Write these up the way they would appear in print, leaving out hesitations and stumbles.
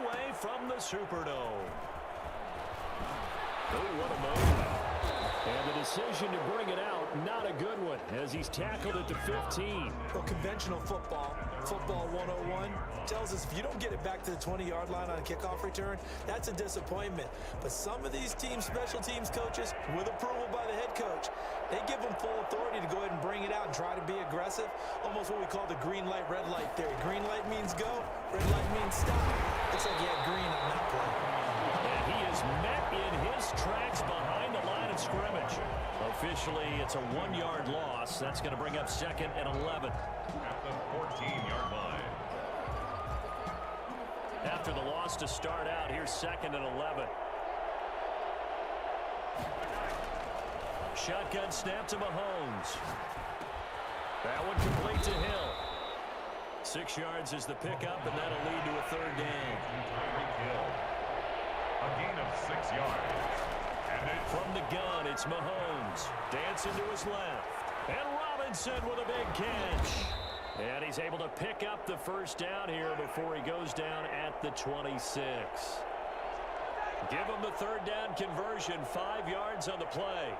away from the Superdome. Oh, what a move. And the decision to bring it out, not a good one, as he's tackled at the 15. Well, conventional football 101, tells us if you don't get it back to the 20-yard line on a kickoff return, that's a disappointment. But some of these teams, special teams coaches, with approval by the head coach, they give them full authority to go ahead and bring it out and try to be aggressive, almost what we call the green light, red light theory. Green light means go, red light means stop. Looks like he had green on that play. And he is met in his tracks behind the line of scrimmage. Officially, it's a 1-yard loss. That's going to bring up 2nd and 11. At the 14-yard line. After the loss to start out, here's 2nd and 11. Shotgun snap to Mahomes. That one complete to Hill. 6 yards is the pickup, and that'll lead to a 3rd down. A gain of 6 yards. From the gun, it's Mahomes. Dancing to his left. And Robinson with a big catch. And he's able to pick up the 1st down here before he goes down at the 26. Give him the 3rd down conversion, 5 yards on the play.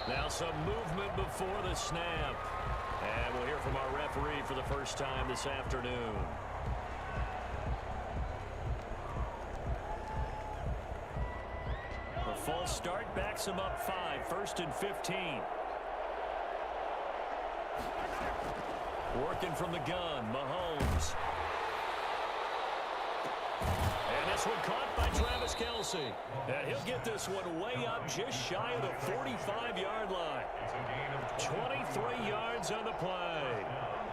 Now some movement before the snap. And we'll hear from our referee for the first time this afternoon. A false start backs him up 5, 1st and 15. Working from the gun, Mahomes. And this one caught by Travis Kelce. And he'll get this one way up just shy of the 45-yard line. 23 yards on the play.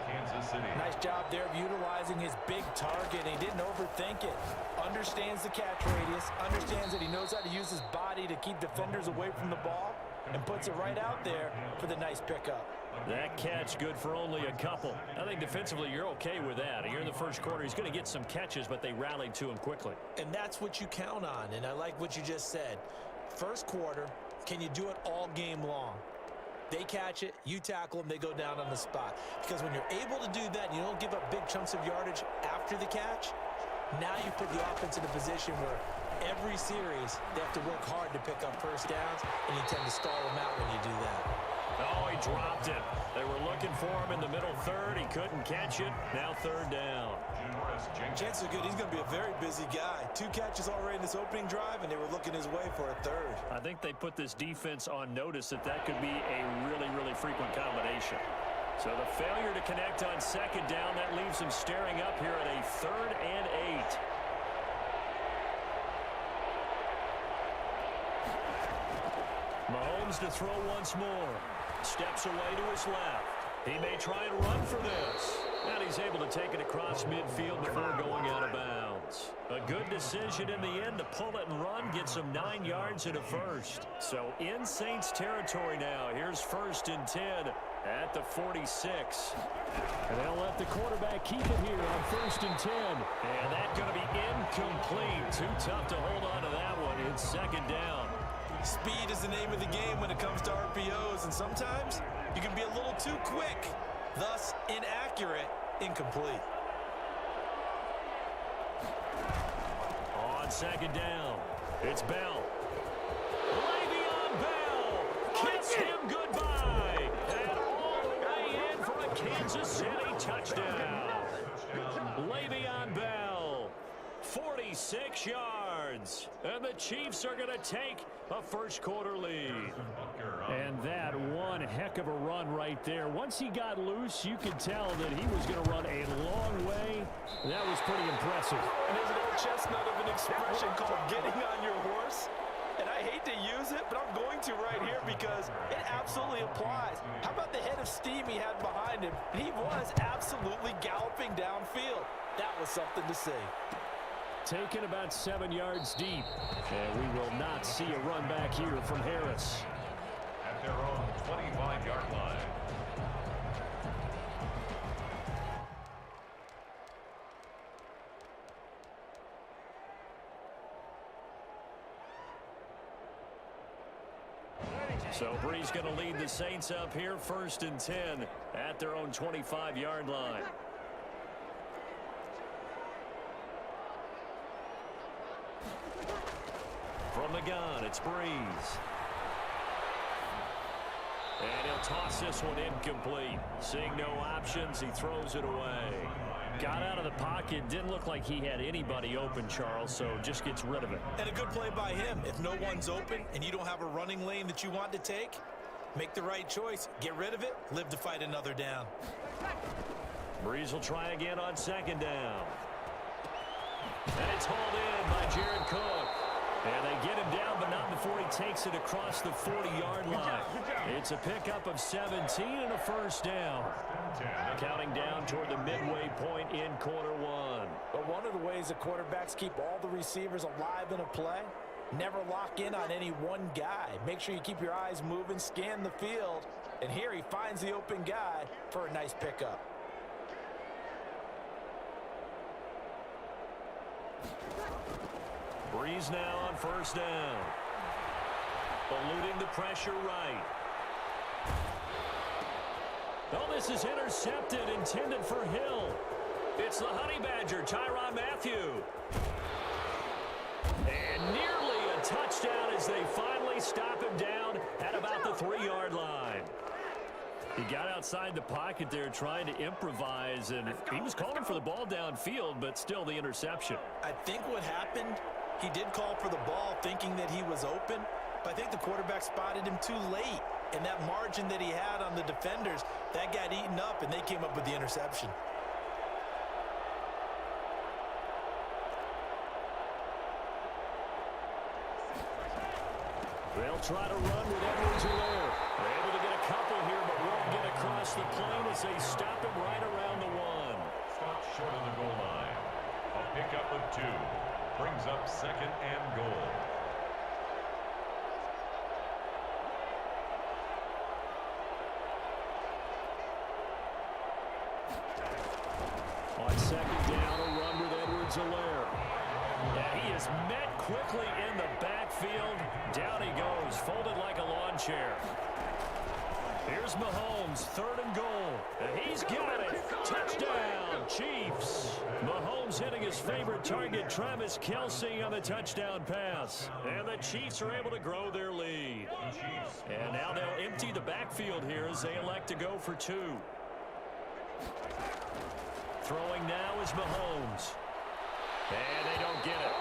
Kansas City. Nice job there of utilizing his big target. He didn't overthink it. Understands the catch radius. Understands that he knows how to use his body to keep defenders away from the ball. And puts it right out there for the nice pickup. That catch good for only a couple. I think defensively you're okay with that. Here in the first quarter, he's going to get some catches, but they rallied to him quickly. And that's what you count on. And I like what you just said. First quarter, can you do it all game long? They catch it, you tackle them, they go down on the spot. Because when you're able to do that, you don't give up big chunks of yardage after the catch, now you put the offense in a position where every series they have to work hard to pick up 1st downs, and you tend to stall them out when you do that. Oh, he dropped it. They were looking for him in the middle 3rd. He couldn't catch it. Now 3rd down. Chances are good he's going to be a very busy guy. 2 catches already in this opening drive, and they were looking his way for a 3rd. I think they put this defense on notice that could be a really, really frequent combination. So the failure to connect on 2nd down, that leaves him staring up here at a 3rd and 8. Mahomes to throw once more. Steps away to his left. He may try and run for this. And he's able to take it across midfield before going out of bounds. A good decision in the end to pull it and run. Gets him 9 yards and a 1st. So in Saints territory now. Here's 1st and 10 at the 46. And they'll let the quarterback keep it here on 1st and 10. And that's going to be incomplete. Too tough to hold on to that one. It's 2nd down. Speed is the name of the game when it comes to RPOs, and sometimes you can be a little too quick, thus inaccurate, incomplete. On 2nd down, it's Bell. Le'Veon Bell, kiss him goodbye, and all the way in for a Kansas City touchdown. Le'Veon Bell, 46 yards, and the Chiefs are going to take a first quarter lead. And that one heck of a run right there. Once he got loose, you could tell that he was going to run a long way. That was pretty impressive. And there's an old chestnut of an expression called getting on your horse. And I hate to use it, but I'm going to right here because it absolutely applies. How about the head of steam he had behind him? He was absolutely galloping downfield. That was something to see. Taken about 7 yards deep. And we will not see a run back here from Harris. At their own 25-yard line. So Bree's going to lead the Saints up here 1st and 10 at their own 25-yard line. From the gun, it's Breeze. And he'll toss this one incomplete. Seeing no options, he throws it away. Got out of the pocket. Didn't look like he had anybody open, Charles, so just gets rid of it. And a good play by him. If no one's open and you don't have a running lane that you want to take, make the right choice. Get rid of it. Live to fight another down. Breeze will try again on second down. And it's hauled in by Jared Cook. And they get him down, but not before he takes it across the 40-yard line. It's a pickup of 17 and a first down. Counting down toward the midway point in quarter one. But one of the ways the quarterbacks keep all the receivers alive in a play, never lock in on any one guy. Make sure you keep your eyes moving, scan the field. And here he finds the open guy for a nice pickup. Breeze now on first down. Eluding the pressure right. Oh, this is intercepted, intended for Hill. It's the Honey Badger, Tyrann Mathieu. And nearly a touchdown as they finally stop him down at about the 3-yard line. He got outside the pocket there trying to improvise, and he was calling for the ball downfield, but still the interception. I think what happened, he did call for the ball thinking that he was open, but I think the quarterback spotted him too late. And that margin that he had on the defenders, that got eaten up, and they came up with the interception. They'll try to run with Edwards-Helaire. They're able to get a couple here, but won't get across the plane as they stop him right around the 1. Stop short of the goal line. A pickup of 2. Brings up second and goal. On second down, a run with Edwards-Helaire. And he is met quickly in the backfield. Down he goes, folded like a lawn chair. Here's Mahomes, 3rd and goal. And he's got it. Touchdown, Chiefs. Mahomes hitting his favorite target, Travis Kelce, on the touchdown pass. And the Chiefs are able to grow their lead. And now they'll empty the backfield here as they elect to go for 2. Throwing now is Mahomes. And they don't get it.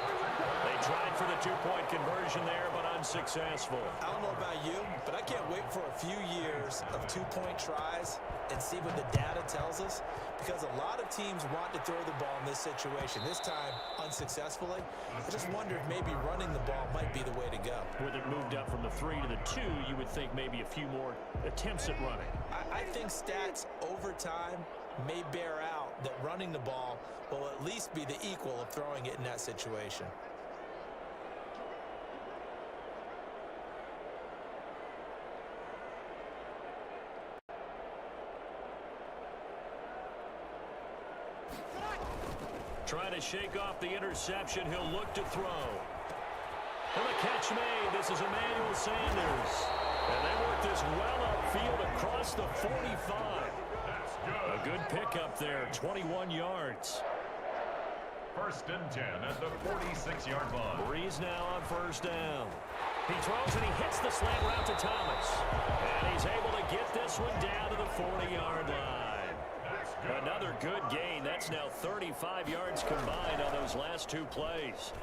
They tried for the 2-point conversion there, but unsuccessful. I don't know about you, but I can't wait for a few years of 2-point tries and see what the data tells us, because a lot of teams want to throw the ball in this situation. This time, unsuccessfully. I just wonder if maybe running the ball might be the way to go. With it moved up from the 3 to the 2, you would think maybe a few more attempts at running. I think stats over time may bear out that running the ball will at least be the equal of throwing it in that situation. Trying to shake off the interception, he'll look to throw. And the catch made. This is Emmanuel Sanders. And they work this well upfield across the 45. A good pickup there, 21 yards. 1st and 10 at the 46-yard line. Breeze now on first down. He throws and he hits the slant route to Thomas. And he's able to get this one down to the 40-yard line. Another good gain. That's now 35 yards combined on those last 2 plays.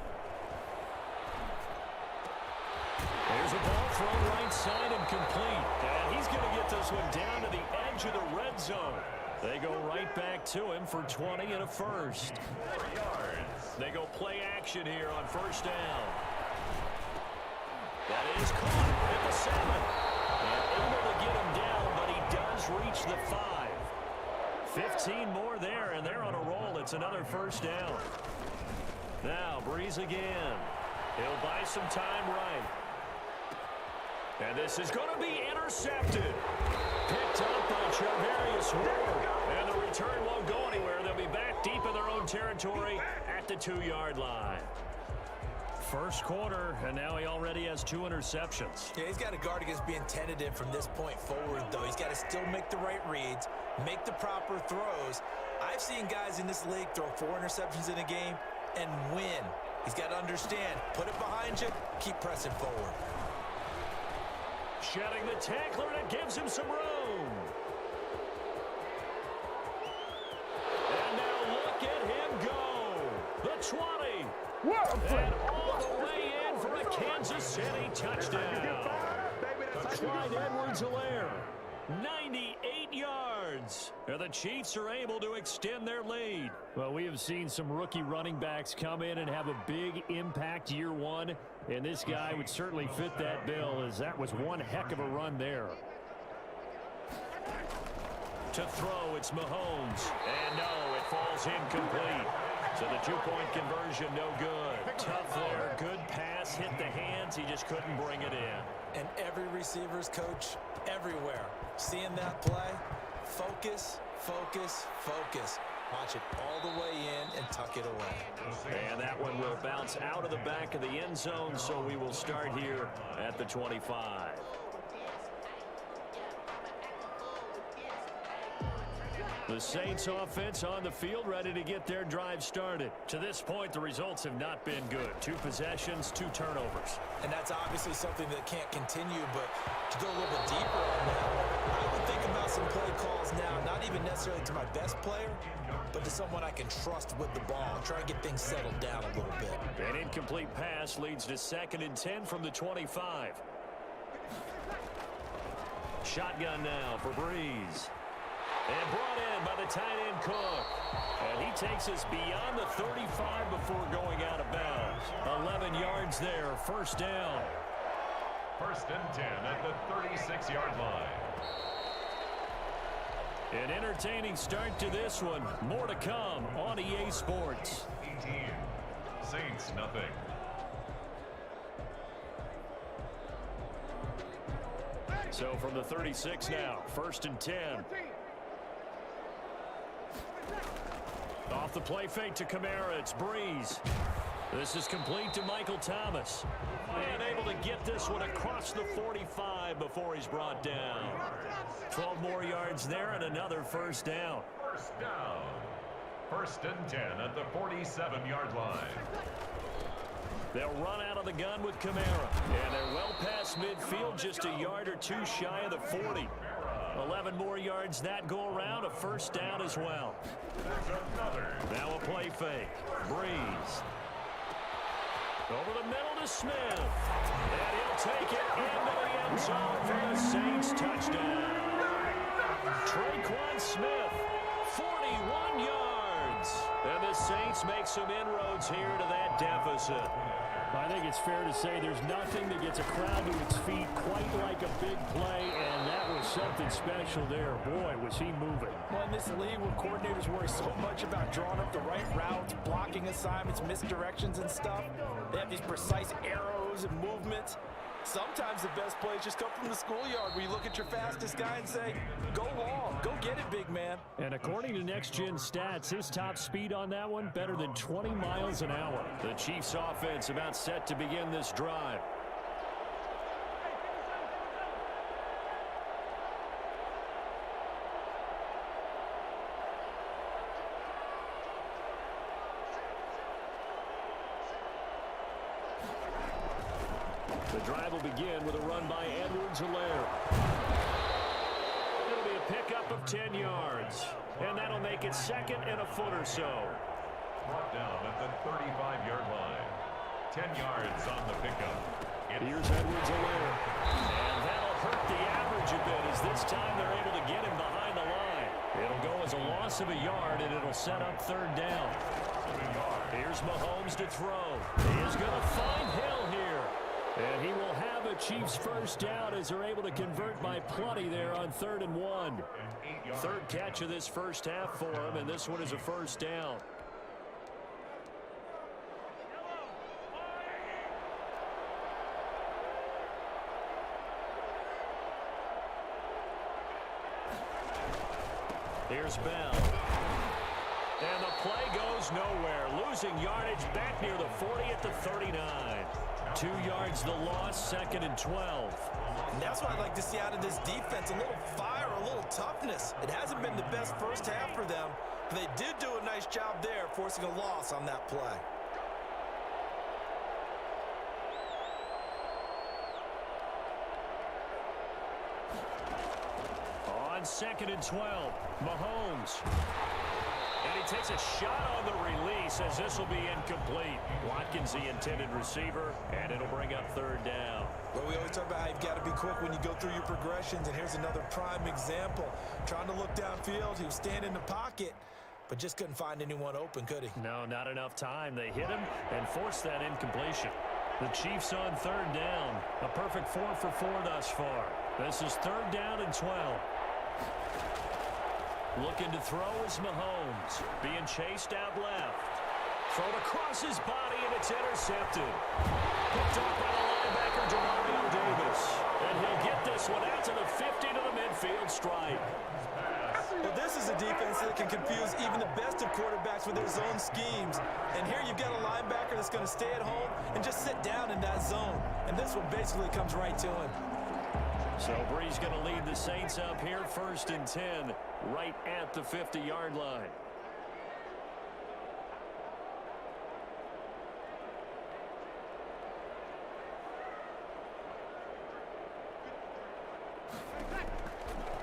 There's a ball thrown right side and complete. And he's going to get this one down to the edge of the red zone. They go right back to him for 20 and a first. 4 yards. They go play action here on first down. That is caught at the 7. And able to get him down, but he does reach the 5. 15 more there, and they're on a roll. It's another first down. Now, Breeze again. He'll buy some time right. And this is going to be intercepted. Picked up by Charvarius Ward. And the return won't go anywhere. They'll be back deep in their own territory at the 2-yard line. First quarter, and now he already has 2 interceptions. Yeah, he's got to guard against being tentative from this point forward, though. He's got to still make the right reads, make the proper throws. I've seen guys in this league throw 4 interceptions in a game and win. He's got to understand, put it behind you, keep pressing forward. Shedding the tackler, and it gives him some room. And now look at him go. The 20. And all the way in for a Kansas City touchdown. Clyde Edwards-Helaire, 98 yards. And the Chiefs are able to extend their lead. Well, we have seen some rookie running backs come in and have a big impact year one. And this guy would certainly fit that bill, as that was one heck of a run there. To throw, it's Mahomes. And no, it falls incomplete. So the 2-point conversion, no good. Tough there. Good pass, hit the hands. He just couldn't bring it in. And every receiver's coach everywhere. Seeing that play, focus, focus, focus. Watch it all the way in and tuck it away. And that one will bounce out of the back of the end zone, so we will start here at the 25. The Saints offense on the field, ready to get their drive started. To this point, the results have not been good. 2 possessions, 2 turnovers. And that's obviously something that can't continue, but to go a little bit deeper on that, I would think about some play calls now, not even necessarily to my best player, but to someone I can trust with the ball. Try and get things settled down a little bit. An incomplete pass leads to 2nd and 10 from the 25. Shotgun now for Breeze. And brought in by the tight end Cook. And he takes us beyond the 35 before going out of bounds. 11 yards there, first down. 1st and 10 at the 36-yard line. An entertaining start to this one. More to come on EA Sports. 18. Saints nothing. So from the 36 now, 1st and 10. Off the play fake to Kamara, it's Breeze. This is complete to Michael Thomas. And able to get this one across the 45 before he's brought down. 12 more yards there and another first down. First down. 1st and 10 at the 47-yard line. They'll run out of the gun with Kamara. And they're well past midfield, just a yard or 2 shy of the 40. 11 more yards that go around, a first down as well. Now a play fake. Breeze. Over the middle to Smith. And he'll take it into the end zone for the Saints touchdown. Tre'Quan Smith, 41 yards. And the Saints make some inroads here to that deficit. I think it's fair to say there's nothing that gets a crowd to its feet quite like a big play, and that was something special there. Boy, was he moving. Well, in this league where coordinators worry so much about drawing up the right routes, blocking assignments, misdirections and stuff, they have these precise arrows and movements. Sometimes the best plays just come from the schoolyard where you look at your fastest guy and say, go long, go get it, big man. And according to Next Gen Stats, his top speed on that one, better than 20 miles an hour. The Chiefs offense about set to begin this drive. The drive will begin with a run by Edwards-Helaire. It'll be a pickup of 10 yards. And that'll make it 2nd and a foot or so. Brought down at the 35-yard line. 10 yards on the pickup. Here's Edwards-Helaire. And that'll hurt the average a bit, as this time they're able to get him behind the line. It'll go as a loss of a yard, and it'll set up 3rd down. Here's Mahomes to throw. He is going to find Hill here. And he will have a Chiefs first down as they're able to convert by plenty there on 3rd and 1. 3rd catch of this first half for him, and this one is a first down. Here's Bell. And the play goes nowhere. Losing yardage back near the 40 at the 39. 2 yards the loss, 2nd and 12. And that's what I'd like to see out of this defense. A little fire, a little toughness. It hasn't been the best first half for them, but they did do a nice job there, forcing a loss on that play. On 2nd and 12, Mahomes. And he takes a shot on the release as this will be incomplete. Watkins, the intended receiver, and it'll bring up 3rd down. Well, we always talk about how you've got to be quick when you go through your progressions, and here's another prime example. Trying to look downfield, he was standing in the pocket, but just couldn't find anyone open, could he? No, not enough time. They hit him and forced that incompletion. The Chiefs on 3rd down. A perfect 4 for 4 thus far. This is 3rd down and 12. Looking to throw is Mahomes. Being chased out left. Thrown across his body, and it's intercepted. Picked up by the linebacker, Demario Davis. And he'll get this one out to the 50 to the midfield stripe. Well, this is a defense that can confuse even the best of quarterbacks with their zone schemes. And here you've got a linebacker that's going to stay at home and just sit down in that zone. And this one basically comes right to him. So Bree's going to lead the Saints up here, 1st and 10, right at the 50-yard line.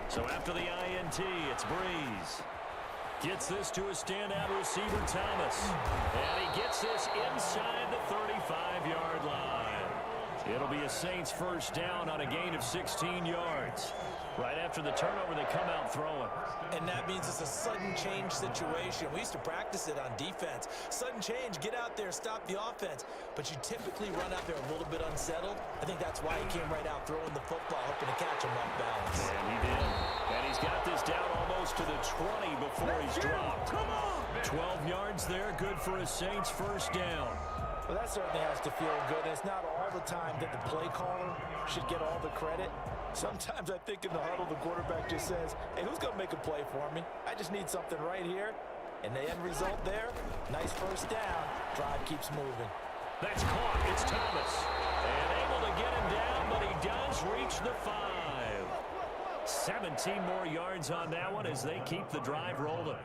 So after the INT, it's Breeze. Gets this to a standout receiver, Thomas. And he gets this inside the 35-yard line. It'll be a Saints 1st down on a gain of 16 yards. Right after the turnover, they come out throwing. And that means it's a sudden change situation. We used to practice it on defense. Sudden change, get out there, stop the offense. But you typically run out there a little bit unsettled. I think that's why he came right out throwing the football, hoping to catch him off balance. And he did. And he's got this down almost to the 20 before he's dropped. 12 yards there, good for a Saints 1st down. Well, that certainly has to feel good. It's not all the time that the play caller should get all the credit. Sometimes I think in the huddle, the quarterback just says, hey, who's going to make a play for me? I just need something right here. And the end result there, nice 1st down. Drive keeps moving. That's caught. It's Thomas. And able to get him down, but he does reach the 5. 17 more yards on that one as they keep the drive rolling.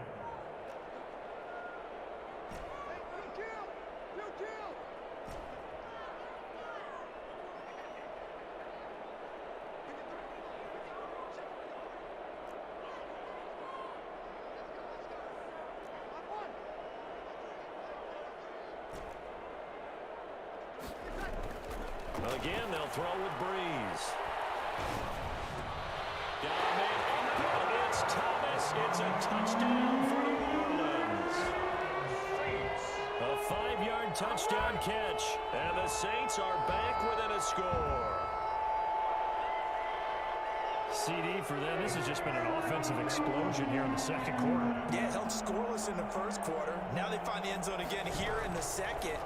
Again, they'll throw with Breeze. It's Thomas. It's a touchdown for New Orleans. A 5-yard touchdown catch, and the Saints are back within a score. CD for them. This has just been an offensive explosion here in the 2nd quarter. Yeah, held scoreless in the 1st quarter. Now they find the end zone again here in the 2nd.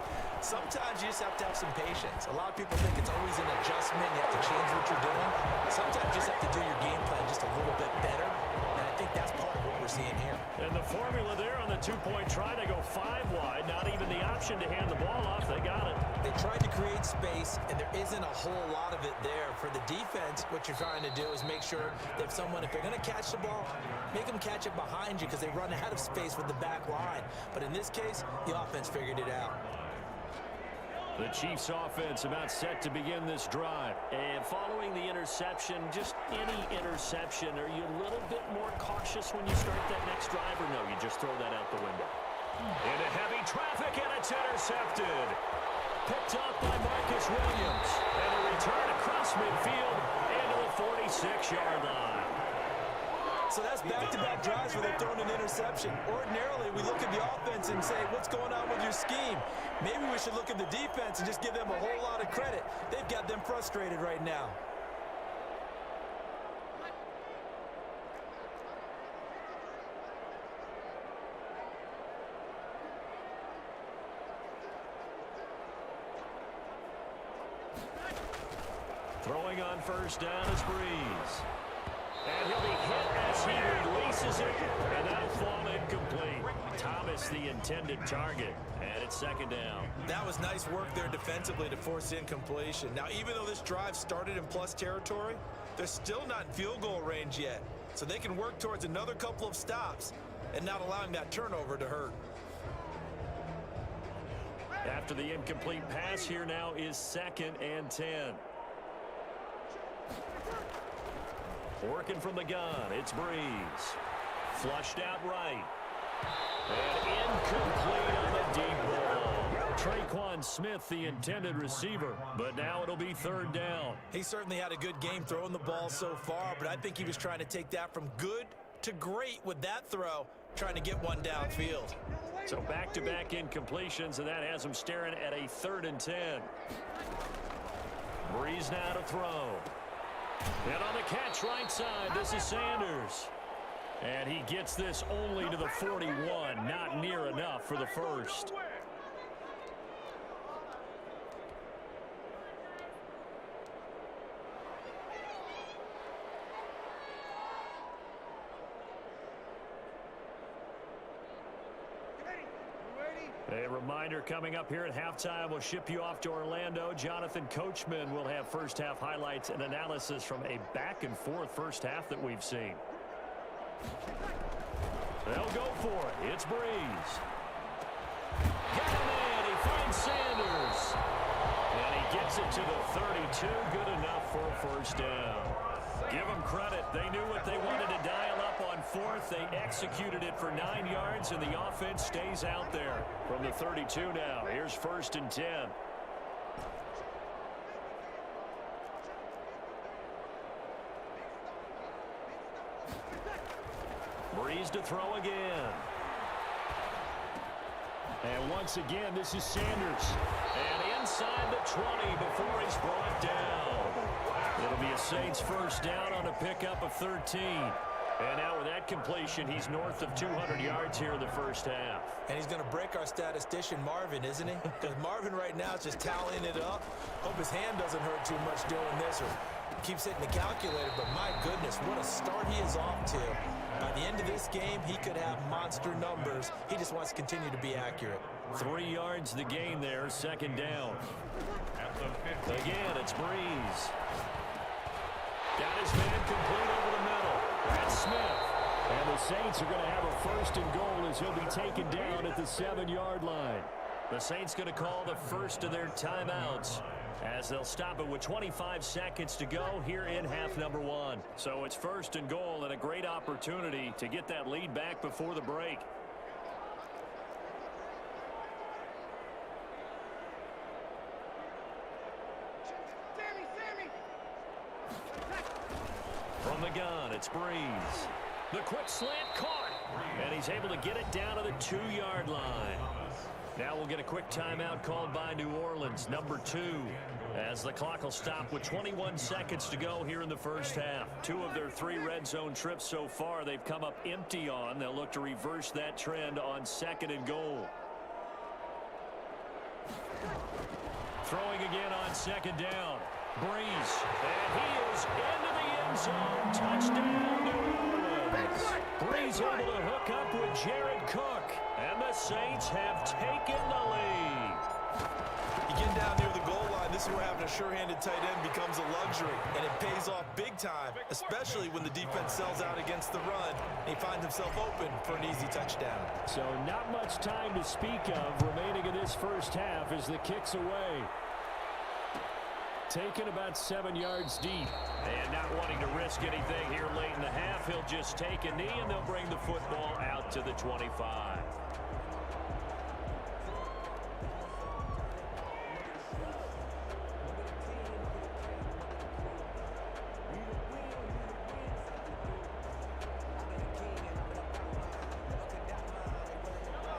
Sometimes you just have to have some patience. A lot of people think it's always an adjustment. You have to change what you're doing. Sometimes you just have to do your game plan just a little bit better. And I think that's part of what we're seeing here. And the formula there on the 2-point try to go 5 wide. Not even the option to hand the ball off. They got it. They tried to create space, and there isn't a whole lot of it there. For the defense, what you're trying to do is make sure that if they're going to catch the ball, make them catch it behind you because they run out of space with the back line. But in this case, the offense figured it out. The Chiefs offense about set to begin this drive. And following the interception, just any interception, are you a little bit more cautious when you start that next drive, or no, you just throw that out the window? Into heavy traffic, and it's intercepted. Picked up by Marcus Williams. And a return across midfield into the 46-yard line. So that's back-to-back drives where they've thrown an interception. Ordinarily, we look at the offense and say, what's going on with your scheme? Maybe we should look at the defense and just give them a whole lot of credit. They've got them frustrated right now. Throwing on 1st down is Breeze. And he'll be hit as he releases it, and that'll fall incomplete. the intended target, and it's second down. That was nice work there defensively to force incompletion. Now, even though this drive started in plus territory, they're still not in field goal range yet. So they can work towards another couple of stops and not allowing that turnover to hurt. After the incomplete pass, here now is 2nd and 10. Working from the gun, it's Breeze. Flushed out right. And incomplete on the deep ball. Traquan Smith, the intended receiver, but now it'll be 3rd down. He certainly had a good game throwing the ball so far, but I think he was trying to take that from good to great with that throw, trying to get one downfield. So back-to-back incompletions, and that has him staring at a 3rd and 10. Breeze now to throw. And on the catch right side, this is Sanders. And he gets this only to the 41, not near enough for the first. A reminder coming up here at halftime, we'll ship you off to Orlando. Jonathan Coachman will have first-half highlights and analysis from a back-and-forth first half that we've seen. They'll go for it. It's Breeze. Got him in. He finds Sanders. And he gets it to the 32. Good enough for a first down. Give them credit. They knew what they wanted to dial up on 4th. They executed it for 9 yards, and the offense stays out there. From the 32 now, here's 1st and 10. Breeze to throw again. And once again, this is Sanders. And inside the 20 before he's brought down. It'll be a Saints first down on a pickup of 13. And now with that completion, he's north of 200 yards here in the first half. And he's going to break our statistician, Marvin, isn't he? Because Marvin right now is just tallying it up. Hope his hand doesn't hurt too much doing this or keeps hitting the calculator. But my goodness, what a start he is off to. By the end of this game, he could have monster numbers. He just wants to continue to be accurate. 3 yards the gain there, 2nd down. Again, it's Breeze. Got his man complete over the middle. That's Smith. And the Saints are going to have a 1st and goal as he'll be taken down at the 7-yard line. The Saints going to call the first of their timeouts as they'll stop it with 25 seconds to go here in half number 1. So it's 1st and goal and a great opportunity to get that lead back before the break. From the gun, it's Breeze. The quick slant caught, and he's able to get it down to the 2-yard line. Now we'll get a quick timeout called by New Orleans, number 2, as the clock will stop with 21 seconds to go here in the first half. 2 of their 3 red zone trips so far they've come up empty on. They'll look to reverse that trend on 2nd and goal. Throwing again on 2nd down. Breeze, and he is into the end zone. Touchdown, New Orleans. Breeze able to hook up with Jared Cook, and the Saints have taken the lead. You get down near the goal line, this is where having a sure-handed tight end becomes a luxury, and it pays off big time, especially when the defense sells out against the run, and he finds himself open for an easy touchdown. So not much time to speak of remaining in this first half as the kick's away. Taken about 7 yards deep. And not wanting to risk anything here late in the half, he'll just take a knee, and they'll bring the football out to the 25.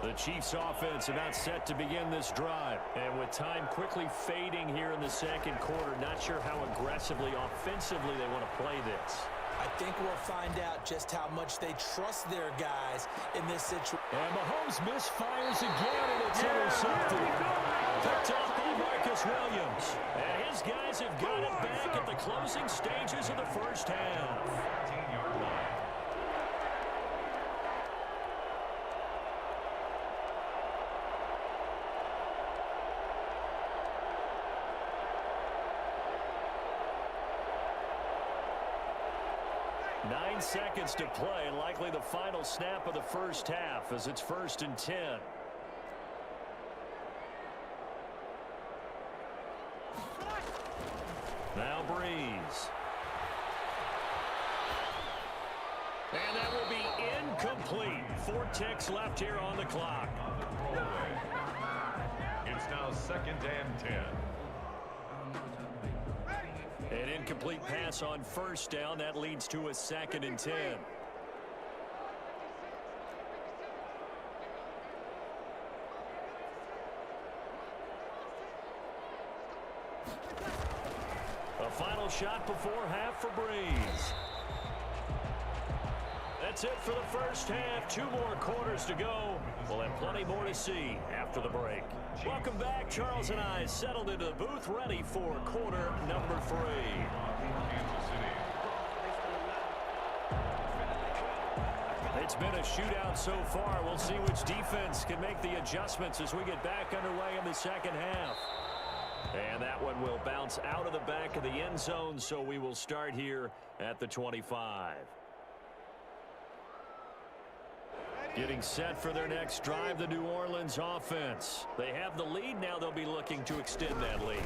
The Chiefs offense about set to begin this drive. And with time quickly fading here in the second quarter, not sure how aggressively, offensively they want to play this. I think we'll find out just how much they trust their guys in this situation. And Mahomes misfires again, and it's intercepted. Picked off by Marcus Williams. And his guys have got it back at the closing stages of the first half. 14-yard line. 10 seconds to play, and likely the final snap of the first half as it's 1st and 10. Now Breeze. And that will be incomplete. 4 ticks left here on the clock. It's now 2nd and 10. An incomplete pass on 1st down. That leads to a 2nd and 10. A final shot before half for Breeze. That's it for the first half. 2 more quarters to go. We'll have plenty more to see after the break. Welcome back. Charles and I settled into the booth, ready for quarter number 3. It's been a shootout so far. We'll see which defense can make the adjustments as we get back underway in the second half. And that one will bounce out of the back of the end zone, so we will start here at the 25. Getting set for their next drive, the New Orleans offense. They have the lead. Now they'll be looking to extend that lead.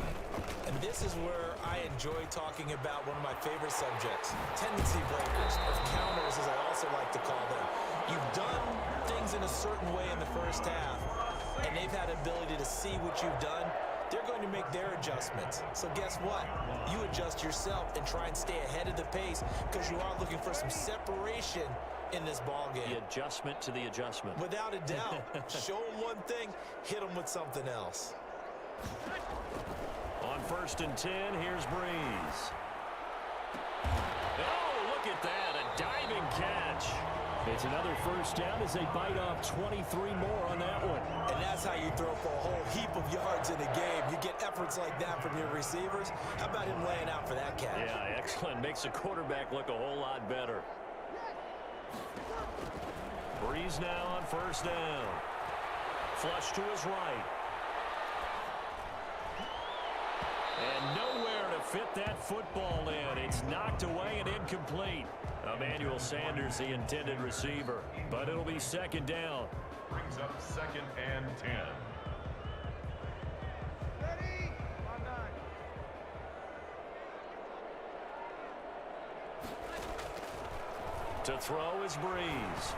And this is where I enjoy talking about one of my favorite subjects, tendency breakers, or counters as I also like to call them. You've done things in a certain way in the first half, and they've had the ability to see what you've done. They're going to make their adjustments. So guess what? You adjust yourself and try and stay ahead of the pace because you are looking for some separation in this ball game. The adjustment to the adjustment. Without a doubt. Show them one thing, hit them with something else. On 1st and 10, here's Breeze. Oh, look at that, a diving catch. It's another first down as they bite off 23 more on that one. And that's how you throw for a whole heap of yards in a game. You get efforts like that from your receivers. How about him laying out for that catch? Yeah, excellent. Makes the quarterback look a whole lot better. Breeze now on 1st down. Flush to his right. And nowhere to fit that football in. It's knocked away and incomplete. Emmanuel Sanders, the intended receiver. But it'll be 2nd down. Brings up 2nd and 10. To throw is Breeze.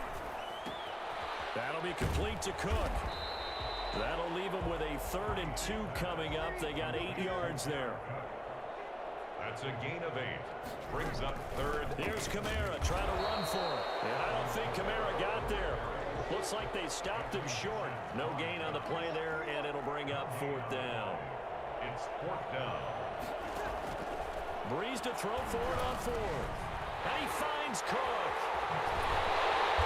That'll be complete to Cook. That'll leave them with a 3rd and 2 coming up. They got 8 yards there. That's a gain of 8. Brings up 3rd. Here's Kamara trying to run for it. And I don't think Kamara got there. Looks like they stopped him short. No gain on the play there, and it'll bring up 4th down. It's 4th down. Breeze to throw for it on 4th. And he finds Cook.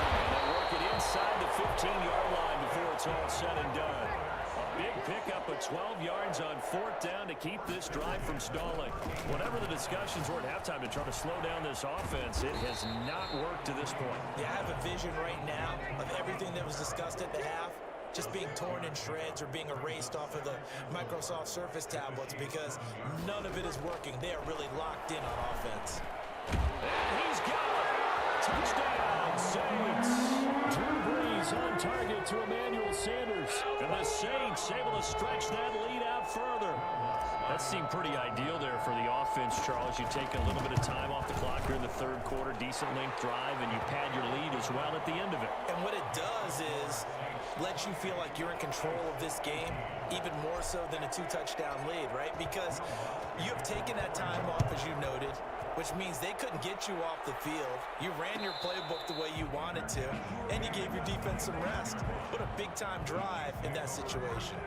And they work it inside the 15-yard line before it's all said and done. A big pickup of 12 yards on 4th down to keep this drive from stalling. Whatever the discussions were at halftime to try to slow down this offense, it has not worked to this point. Yeah, I have a vision right now of everything that was discussed at the half just being torn in shreds or being erased off of the Microsoft Surface tablets because none of it is working. They are really locked in on offense. And he's got it! Touchdown, Saints! Drew Brees on target to Emmanuel Sanders. And the Saints able to stretch that lead out further. That seemed pretty ideal there for the offense, Charles. You take a little bit of time off the clock here in the 3rd quarter, decent length drive, and you pad your lead as well at the end of it. And what it does is let you feel like you're in control of this game, even more so than a 2-touchdown lead, right? Because you have taken that time off, as you noted, which means they couldn't get you off the field. You ran your playbook the way you wanted to, and you gave your defense some rest. What a big-time drive in that situation.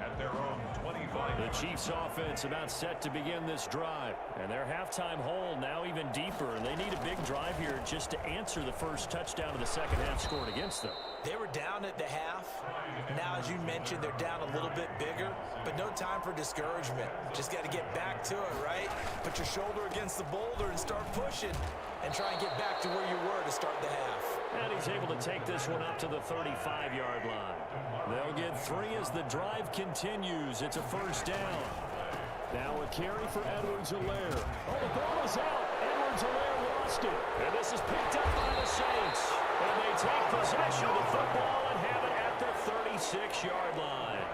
At their own 25. The Chiefs offense about set to begin this drive. And their halftime hole now even deeper. And they need a big drive here just to answer the first touchdown of the second half scored against them. They were down at the half. Now, as you mentioned, they're down a little bit bigger, but no time for discouragement. Just got to get back to it, right? Put your shoulder against the boulder and start pushing and try and get back to where you were to start the half. And he's able to take this one up to the 35-yard line. They'll get 3 as the drive continues. It's a first down. Now a carry for Edwards-Helaire. Oh, the ball is out. Edwards-Helaire lost it. And this is picked up by the Saints. And they take possession of the football and have it at the 36-yard line.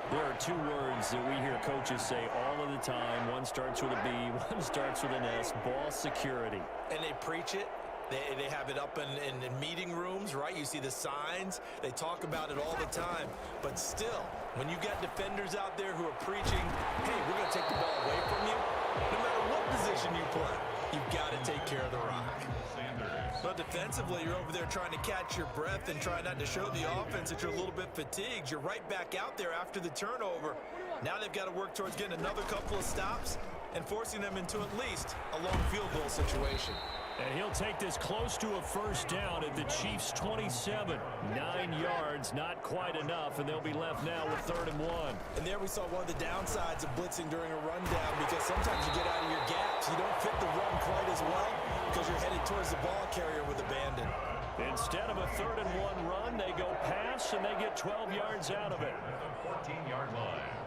There are two words that we hear coaches say all of the time. One starts with a B, one starts with an S, ball security. And they preach it. They have it up in meeting rooms, right? You see the signs. They talk about it all the time. But still, when you got defenders out there who are preaching, hey, we're going to take the ball away from you, no matter what position you play, you've got to take care of the rock. But defensively, you're over there trying to catch your breath and try not to show the offense that you're a little bit fatigued. You're right back out there after the turnover. Now they've got to work towards getting another couple of stops and forcing them into at least a long field goal situation. And he'll take this close to a first down at the Chiefs' 27. 9 yards, not quite enough, and they'll be left now with 3rd and 1. And there we saw one of the downsides of blitzing during a rundown, because sometimes you get out of your gaps. You don't fit the run quite as well because you're headed towards the ball carrier with abandon. Instead of a 3rd and 1 run, they go pass, and they get 12 yards out of it. 14-yard line.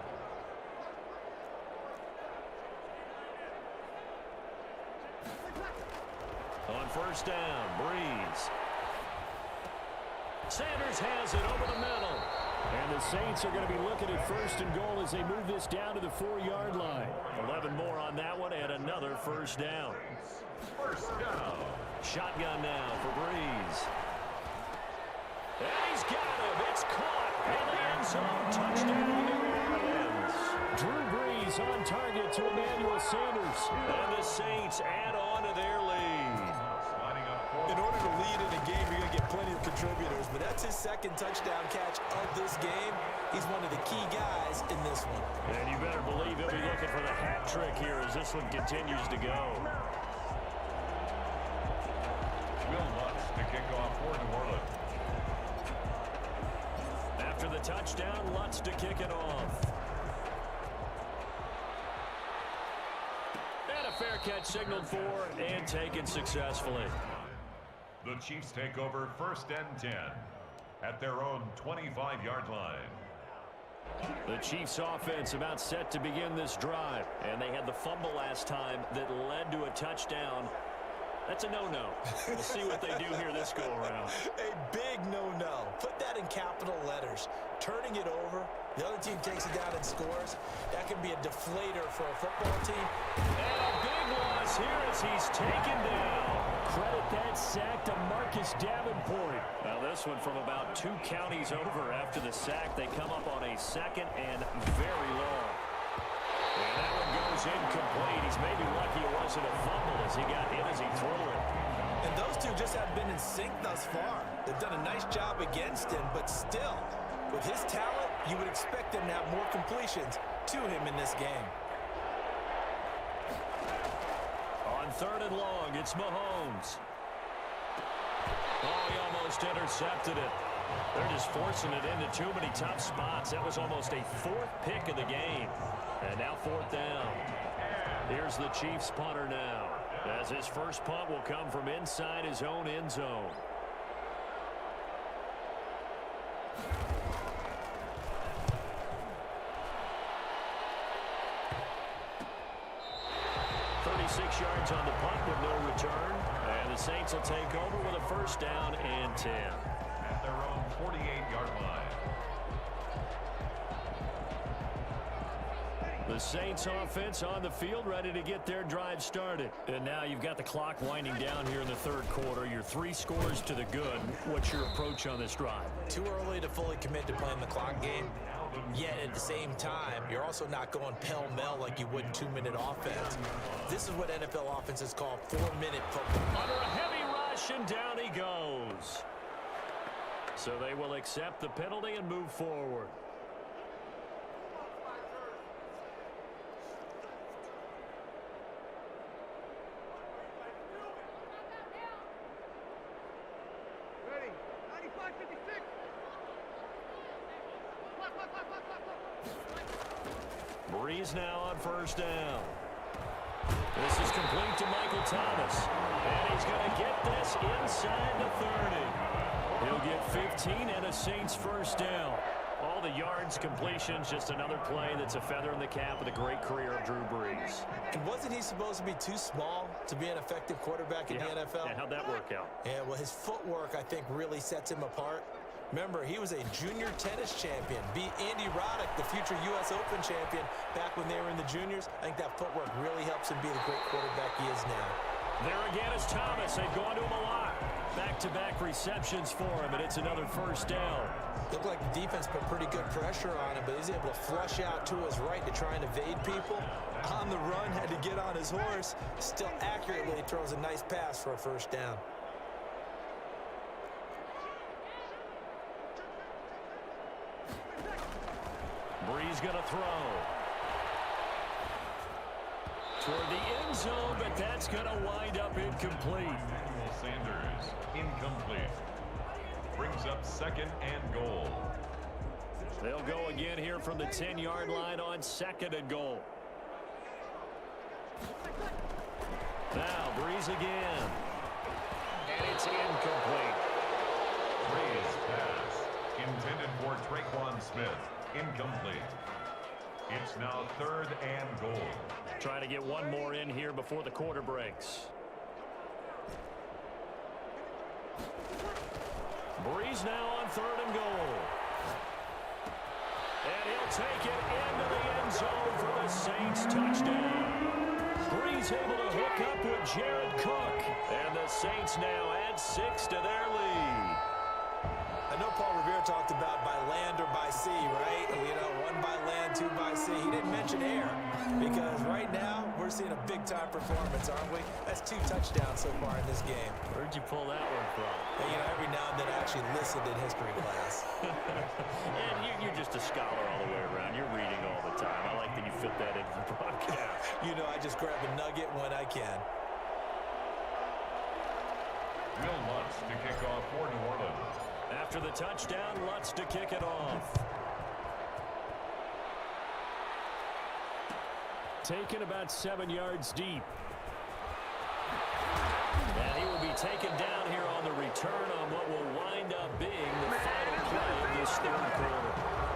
On first down, Breeze. Sanders has it over the middle. And the Saints are going to be looking at 1st and goal as they move this down to the 4-yard line. 11 more on that one and another first down. First down. Shotgun now for Breeze. And he's got him. It's caught in the end zone. Touchdown, New Orleans. Drew Brees on target to Emmanuel Sanders. And the Saints add on to their lead. In order to lead in a game, you're going to get plenty of contributors, but that's his 2nd touchdown catch of this game. He's one of the key guys in this one. And you better believe he'll be looking for the hat trick here as this one continues to go. Will Lutz to kick off for New Orleans. After the touchdown, Lutz to kick it off. And a fair catch signaled for and taken successfully. The Chiefs take over 1st and 10 at their own 25-yard line. The Chiefs offense about set to begin this drive. And they had the fumble last time that led to a touchdown. That's a no-no. We'll see what they do here this go-around. A big no-no. Put that in capital letters. Turning it over, the other team takes it down and scores. That can be a deflator for a football team. And a big loss here as he's taken down. Credit that sack to Marcus Davenport. Now this one from about 2 counties over after the sack. They come up on a 2nd and very long. And that one goes incomplete. He's maybe lucky it wasn't a fumble as he got hit as he threw it. And those two just haven't been in sync thus far. They've done a nice job against him, but still, with his talent, you would expect them to have more completions to him in this game. On 3rd and long, it's Mahomes. Oh, he almost intercepted it. They're just forcing it into too many tough spots. That was almost a 4th pick of the game. And now 4th down. Here's the Chiefs punter now, as his first punt will come from inside his own end zone. Yards on the punt with no return. And the Saints will take over with a first down and 10. At their own 48-yard line. The Saints offense on the field ready to get their drive started. And now you've got the clock winding down here in the 3rd quarter. You're 3 scores to the good. What's your approach on this drive? Too early to fully commit to playing the clock game. Yet at the same time, you're also not going pell-mell like you would in 2-minute offense. This is what NFL offenses call 4-minute football. Under a heavy rush, and down he goes. So they will accept the penalty and move forward. Breeze now on first down. This is complete to Michael Thomas. And he's going to get this inside the 30. He'll get 15 and a Saints first down. All the yards, completions, just another play that's a feather in the cap of the great career of Drew Brees. And wasn't he supposed to be too small to be an effective quarterback in the NFL? Yeah, how'd that work out? Yeah, well, his footwork, I think, really sets him apart. Remember, he was a junior tennis champion, beat Andy Roddick, the future U.S. Open champion, back when they were in the juniors. I think that footwork really helps him be the great quarterback he is now. There again is Thomas. They've gone to him a lot. Back-to-back receptions for him, and it's another first down. Looked like the defense put pretty good pressure on him, but he's able to flush out to his right to try and evade people. On the run, had to get on his horse. Still accurately throws a nice pass for a first down. Brees going to throw. Toward the end zone, but that's going to wind up incomplete. Emmanuel Sanders, incomplete. Brings up 2nd and goal. They'll go again here from the 10-yard line on 2nd and goal. Now, Brees again. And it's incomplete. Brees pass. Intended for Traquan Smith. Incomplete. It's now 3rd and goal. Trying to get one more in here before the quarter breaks. Brees now on 3rd and goal. And he'll take it into the end zone for the Saints touchdown. Brees able to hook up with Jared Cook. And the Saints now add 6 to their lead. I know Paul Revere talked about by land or by sea, right? You know, 1 by land, 2 by sea. He didn't mention air because right now we're seeing a big-time performance, aren't we? That's 2 touchdowns so far in this game. Where'd you pull that one from? And, you know, every now and then I actually listened in history class. And you're just a scholar all the way around. You're reading all the time. I like that you fit that into the broadcast. You know, I just grab a nugget when I can. Will Lutz to kick off for New Orleans. After the touchdown, Lutz to kick it off. Taken about 7 yards deep. And he will be taken down here on the return on what will wind up being the final play of this 3rd quarter.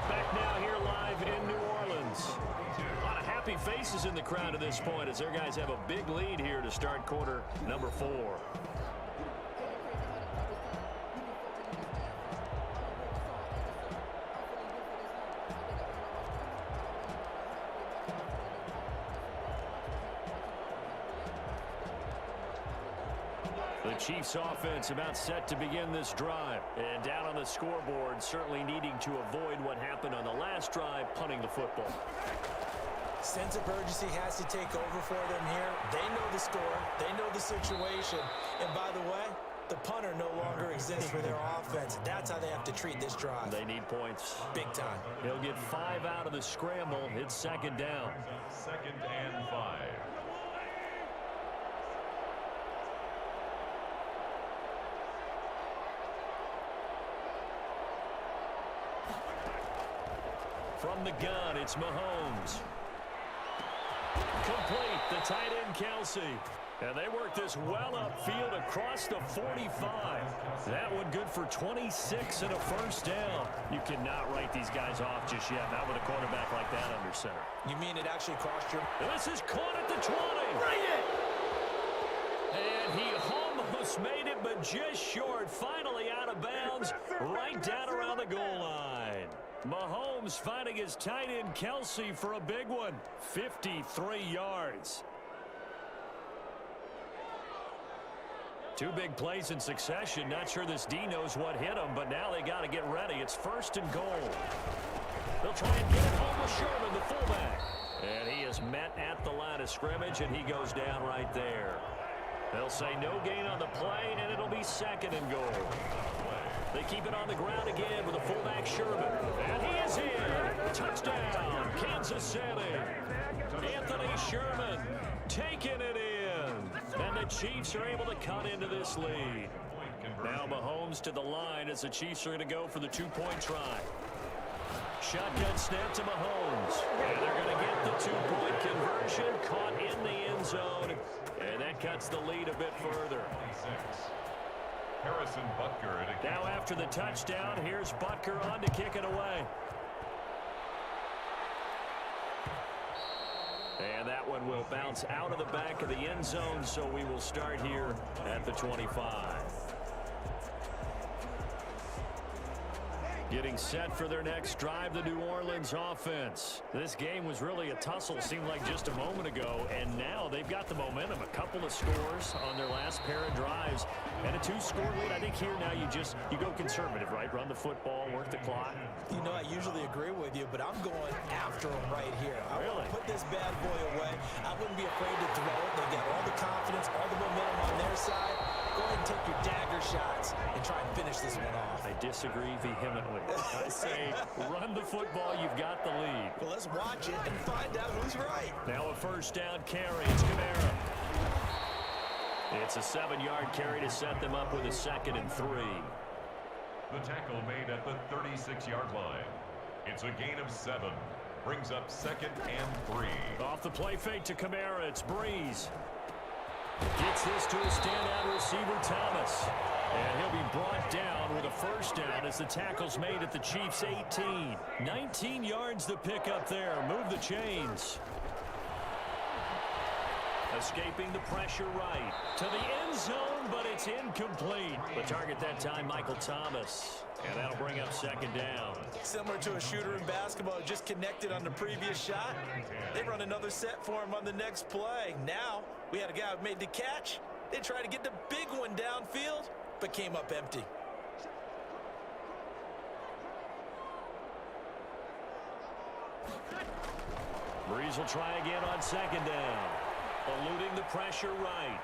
Back now here live in New Orleans. A lot of happy faces in the crowd at this point as their guys have a big lead here to start quarter number 4. The Chiefs offense about set to begin this drive. And down on the scoreboard, certainly needing to avoid what happened on the last drive, punting the football. Sense of urgency has to take over for them here. They know the score. They know the situation. And by the way, the punter no longer exists for their offense. That's how they have to treat this drive. They need points. Big time. He'll get 5 out of the scramble. It's 2nd down. 2nd and 5. From the gun, it's Mahomes. Complete, the tight end Kelsey. And they work this well upfield across the 45. That one good for 26 and a first down. You cannot write these guys off just yet, not with a quarterback like that under center. You mean it actually crossed your... This is caught at the 20. Bring it! And he almost made it, but just short. Finally out of bounds, right down around the goal line. Mahomes finding his tight end Kelsey for a big one. 53 yards. 2 big plays in succession. Not sure this D knows what hit him, but now they got to get ready. It's 1st and goal. They'll try and get it home with Sherman, the fullback. And he is met at the line of scrimmage, and he goes down right there. They'll say no gain on the play, and it'll be 2nd and goal. They keep it on the ground again with a fullback Sherman. And he is in. Touchdown, Kansas City. Anthony Sherman taking it in. And the Chiefs are able to cut into this lead. Now Mahomes to the line as the Chiefs are going to go for the 2-point try. Shotgun snap to Mahomes. And they're going to get the 2-point conversion. Caught in the end zone. And that cuts the lead a bit further. Harrison Butker. Now after the touchdown, here's Butker on to kick it away. And that one will bounce out of the back of the end zone, so we will start here at the 25. Getting set for their next drive, the New Orleans offense. This game was really a tussle, seemed like just a moment ago, and now they've got the momentum. A couple of scores on their last pair of drives, and a 2-score lead. I think here now you go conservative, right? Run the football, work the clock. You know, I usually agree with you, but I'm going after them right here. I want to put this bad boy away. I wouldn't be afraid to throw it. They got all the confidence, all the momentum on their side. Go ahead and take your dagger shots and try and finish this one off. I disagree vehemently. I say run the football. You've got the lead. Well, let's watch it and find out who's right. Now a first down carry. It's Kamara. It's a 7-yard carry to set them up with a 2nd and 3. The tackle made at the 36-yard line. It's a gain of 7. Brings up 2nd and 3. Off the play fake to Kamara. It's Breeze. Gets this to a standout receiver, Thomas. And he'll be brought down with a first down as the tackle's made at the Chiefs' 18. 19 yards the pick up there. Move the chains. Escaping the pressure right to the end zone, but it's incomplete. The target that time, Michael Thomas. And that'll bring up 2nd down. Similar to a shooter in basketball, just connected on the previous shot. They run another set for him on the next play. Now, we had a guy who made the catch. They tried to get the big one downfield, but came up empty. Breeze will try again on 2nd down. Eluding the pressure right.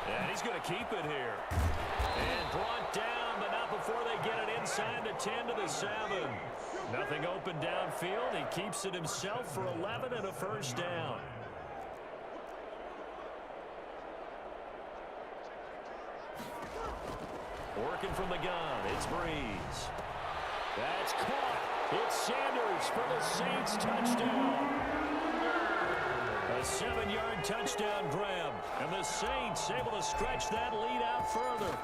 And he's going to keep it here. And brought down, but not before they get it inside the 10 to the 7. Nothing open downfield. He keeps it himself for 11 and a first down. Working from the gun, it's Breeze. That's caught. It's Sanders for the Saints touchdown. A 7-yard touchdown grab. And the Saints able to stretch that lead out further.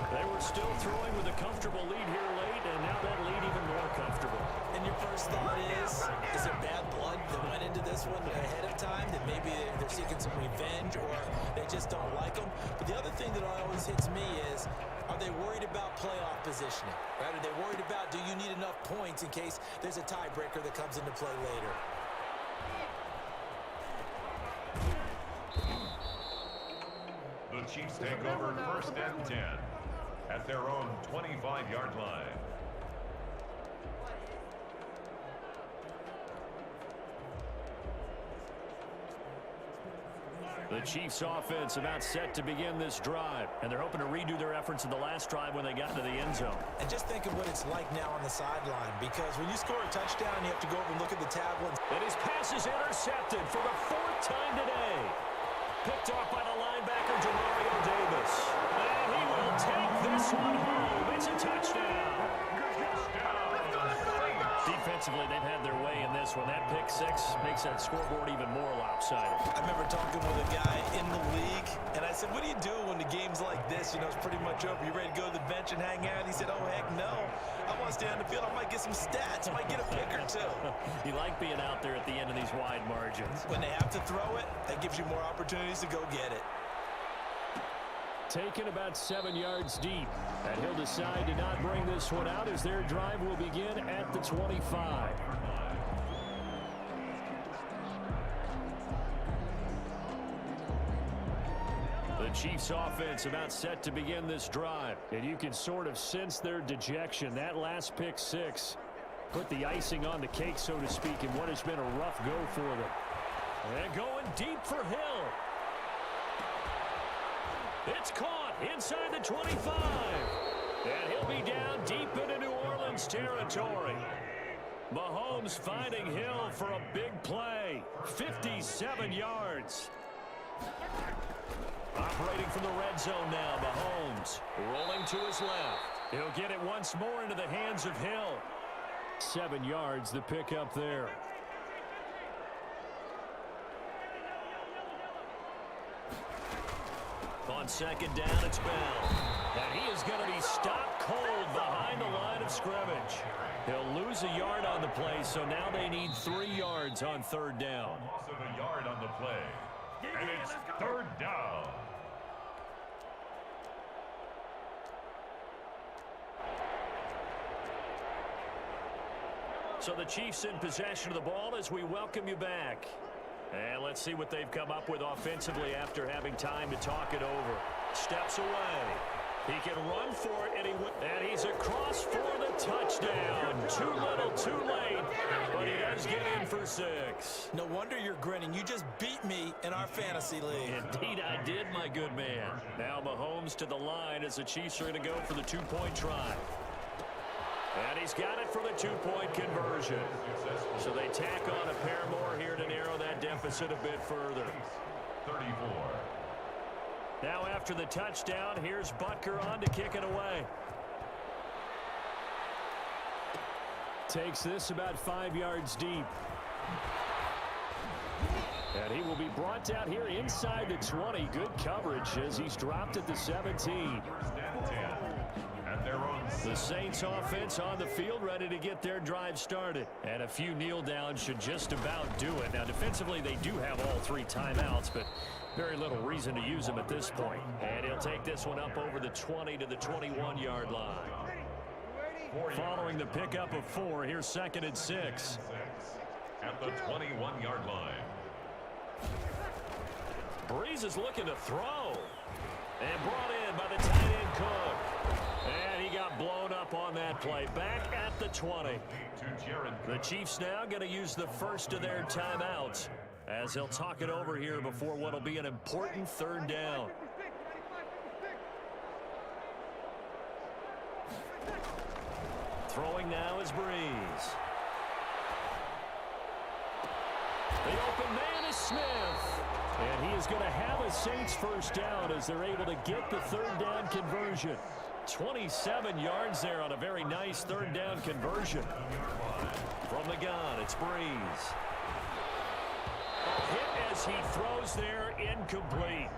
They were still throwing with a comfortable lead here late, and now that lead even more comfortable. And your first thought is there bad blood that went into this one ahead of time, that maybe they're seeking some revenge or they just don't like them? But the other thing that always hits me is, are they worried about playoff positioning? Right? Are they worried about, do you need enough points in case there's a tiebreaker that comes into play later? The Chiefs take over 1st and 10 at their own 25-yard line. The Chiefs offense about set to begin this drive, and they're hoping to redo their efforts in the last drive when they got into the end zone. And just think of what it's like now on the sideline, because when you score a touchdown, you have to go over and look at the tablet. And his pass is intercepted for the 4th time today. Picked off by the linebacker, Demario Davis. And he will take this one home. It's a touchdown. Defensively, they've had their way in this one. That pick 6 makes that scoreboard even more lopsided. I remember talking with a guy in the league, and I said, what do you do when the game's like this? You know, it's pretty much over. You ready to go to the bench and hang out? He said, oh, heck no. I want to stay on the field. I might get some stats. I might get a pick or 2. You like being out there at the end of these wide margins. When they have to throw it, that gives you more opportunities to go get it. Taken about 7 yards deep, and he'll decide to not bring this one out as their drive will begin at the 25. The Chiefs offense about set to begin this drive, and you can sort of sense their dejection. That last pick 6 put the icing on the cake, so to speak, in what has been a rough go for them. And going deep for Hill. It's caught inside the 25. And he'll be down deep into New Orleans territory. Mahomes finding Hill for a big play. 57 yards. Operating from the red zone now, Mahomes rolling to his left. He'll get it once more into the hands of Hill. 7 yards, the pickup there. On 2nd down, it's Bell. And he is going to be stopped cold behind the line of scrimmage. He'll lose a yard on the play, so now they need 3 yards on third down. Loss of a yard on the play. And it's third down. So the Chiefs in possession of the ball as we welcome you back. And let's see what they've come up with offensively after having time to talk it over. Steps away. He can run for it, and he's across for the touchdown. Too little, too late, but he does get in for 6. No wonder you're grinning. You just beat me in our fantasy league. Indeed, I did, my good man. Now Mahomes to the line as the Chiefs are going to go for the 2-point try. And he's got it for the 2-point conversion. So they tack on a pair more here to narrow that deficit a bit further. 34. Now after the touchdown, here's Butker on to kick it away. Takes this about 5 yards deep. And he will be brought down here inside the 20. Good coverage as he's dropped at the 17. First and 10. At their own. The Saints offense on the field ready to get their drive started. And a few kneel downs should just about do it. Now defensively they do have all 3 timeouts, but very little reason to use them at this point. And he'll take this one up over the 20 to the 21-yard line. Following the pickup of 4, here's 2nd and 6. At the 21-yard line. Breeze is looking to throw. And brought in by the tight end Cook. And he got blown up on that play. Back at the 20. The Chiefs now going to use the first of their timeouts as they'll talk it over here before what will be an important third down. Throwing now is Breeze. The open man is Smith. And he is going to have a Saints first down as they're able to get the third down conversion. 27 yards there on a very nice third down conversion. From the gun, it's Breeze. A hit as he throws there, incomplete.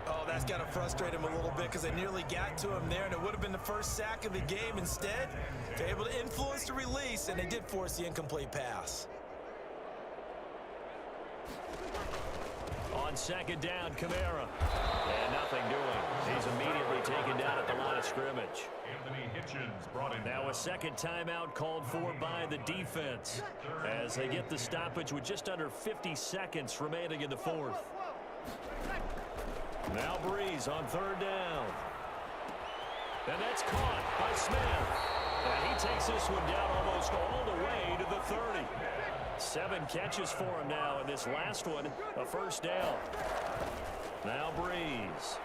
Oh, that's got to frustrate him a little bit because they nearly got to him there, and it would have been the first sack of the game. Instead, they're able to influence the release, and they did force the incomplete pass. On 2nd down, Kamara. And nothing doing. He's immediately taken down at the line of scrimmage. Anthony Hitchens brought in. Now a second timeout called for by the defense as they get the stoppage with just under 50 seconds remaining in the 4th. Now Breeze on 3rd down. And that's caught by Smith. And he takes this one down almost all the way to the 30. 7 catches for him now, and this last one, a first down. Now Breeze.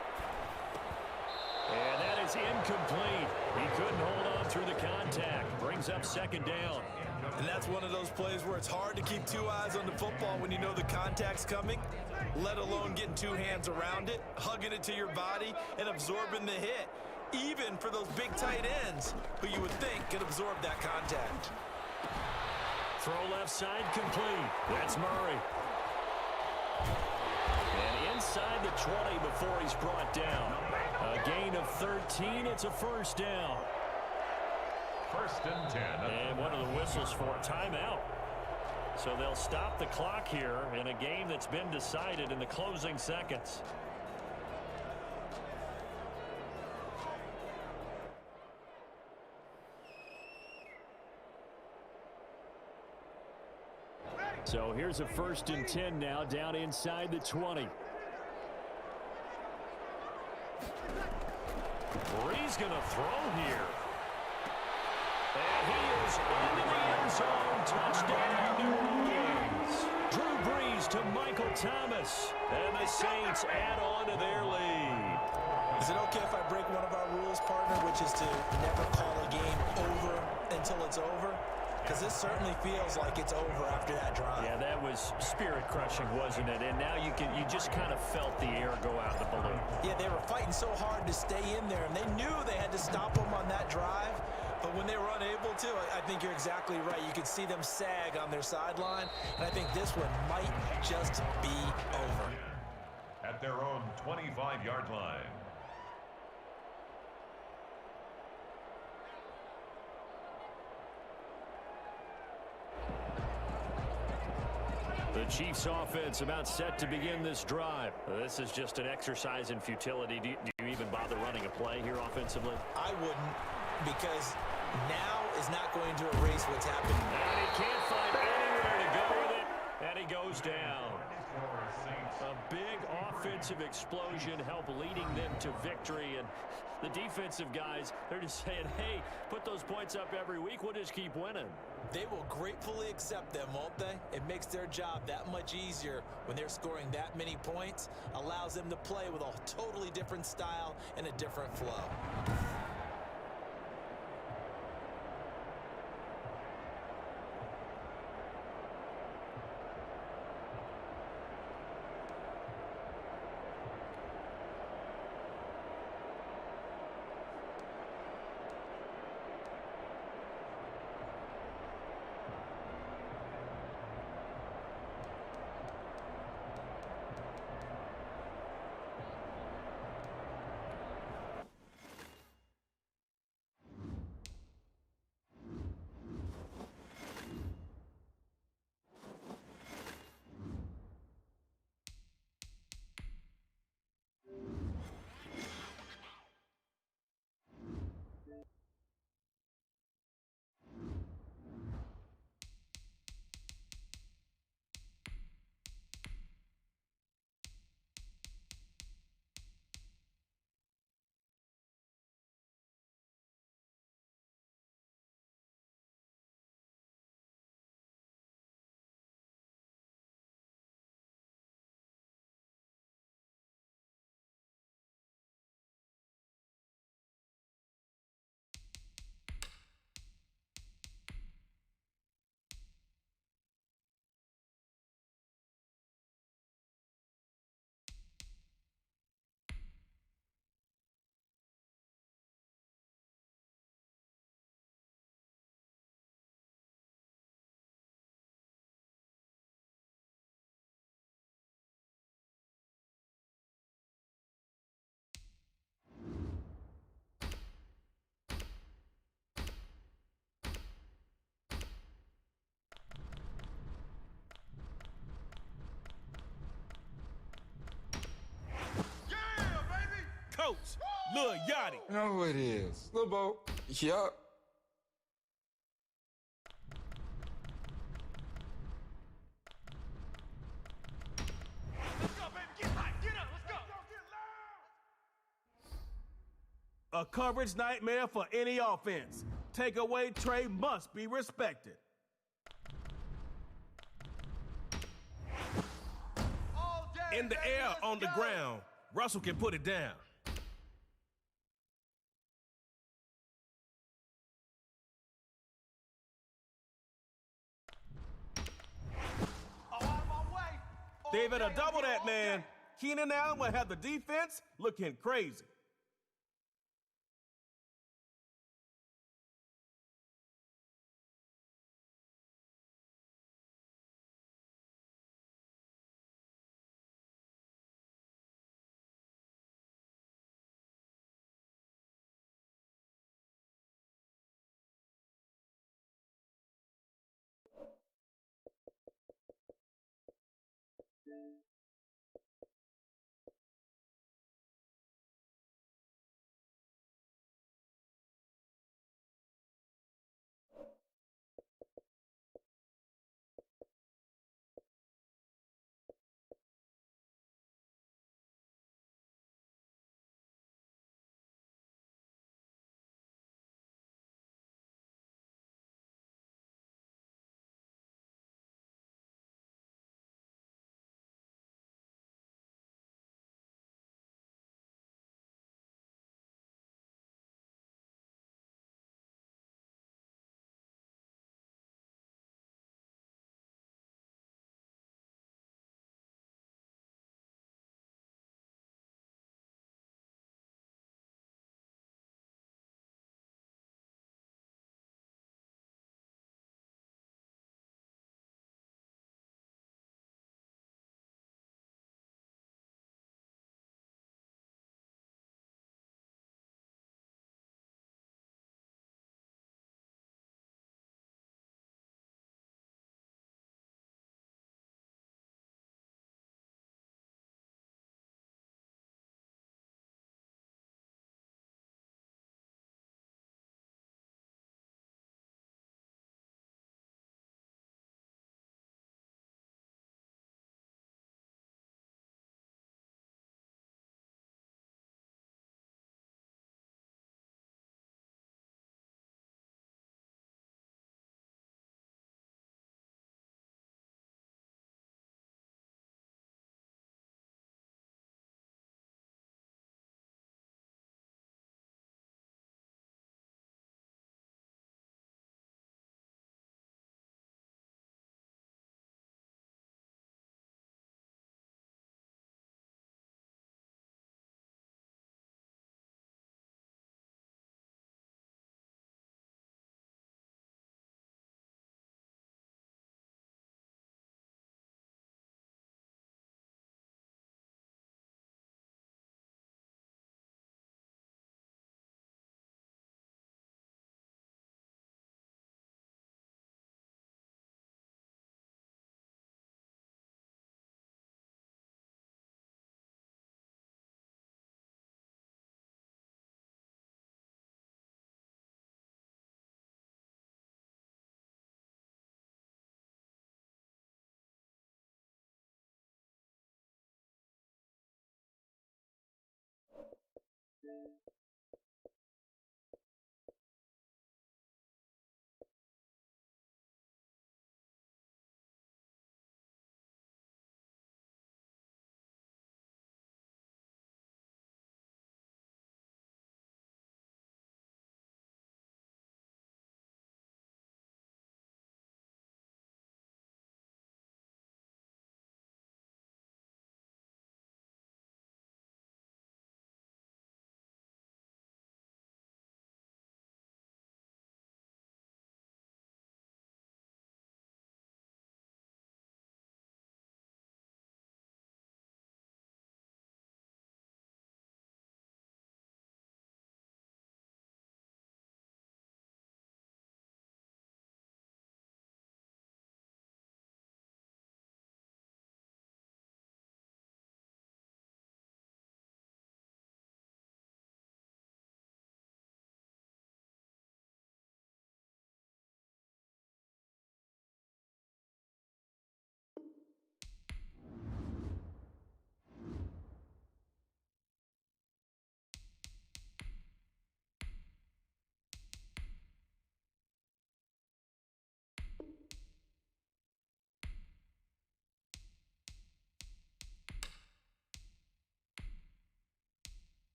And that is incomplete. He couldn't hold on through the contact. Brings up 2nd down. And that's one of those plays where it's hard to keep 2 eyes on the football when you know the contact's coming, let alone getting 2 hands around it, hugging it to your body, and absorbing the hit. Even for those big tight ends who you would think could absorb that contact. Throw left side complete. That's Murray. And inside the 20 before he's brought down. A gain of 13. It's a first down. First and 10. And one of the whistles for a timeout. So they'll stop the clock here in a game that's been decided in the closing seconds. So here's a 1st and 10 now down inside the 20. Breeze going to throw here. And he is into the end zone. Touchdown, New Orleans. Drew Brees to Michael Thomas. And the Saints add on to their lead. Is it okay if I break one of our rules, partner, which is to never call a game over until it's over? Because this certainly feels like it's over after that drive. Yeah, that was spirit-crushing, wasn't it? And now you just kind of felt the air go out of the balloon. Yeah, they were fighting so hard to stay in there, and they knew they had to stop them on that drive. But when they were unable to, I think you're exactly right. You could see them sag on their sideline, and I think this one might just be over. At their own 25-yard line. Chiefs offense about set to begin this drive. This is just an exercise in futility. Do you even bother running a play here offensively? I wouldn't, because now is not going to erase what's happened. And he can't find anywhere to go with it, and he goes down. A big offensive explosion helped leading them to victory, and the defensive guys, they're just saying, hey, put those points up every week, we'll just keep winning. They will gratefully accept them, won't they? It makes their job that much easier when they're scoring that many points, allows them to play with a totally different style and a different flow. Coach, Lil Yachty. You know who it is. Lil Bo. Yup. Let's go, baby. Get hot. Get up. Let's go. Get loud. A coverage nightmare for any offense. Takeaway tray must be respected. In the air, on the ground. Russell can put it down. David, a double that, man. Keenan Allen will have the defense looking crazy.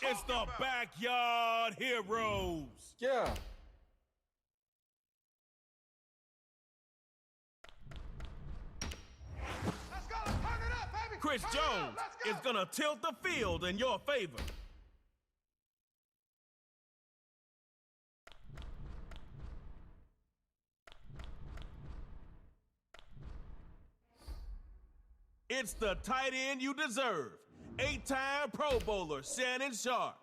It's the Backyard Heroes. Yeah. Chris Jones is going to tilt the field in your favor. It's the tight end you deserve. 8-time Pro Bowler Shannon Sharp.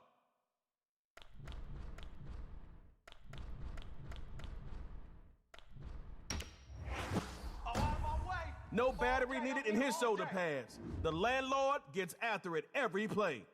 No battery needed in his shoulder pads. The landlord gets after it every play.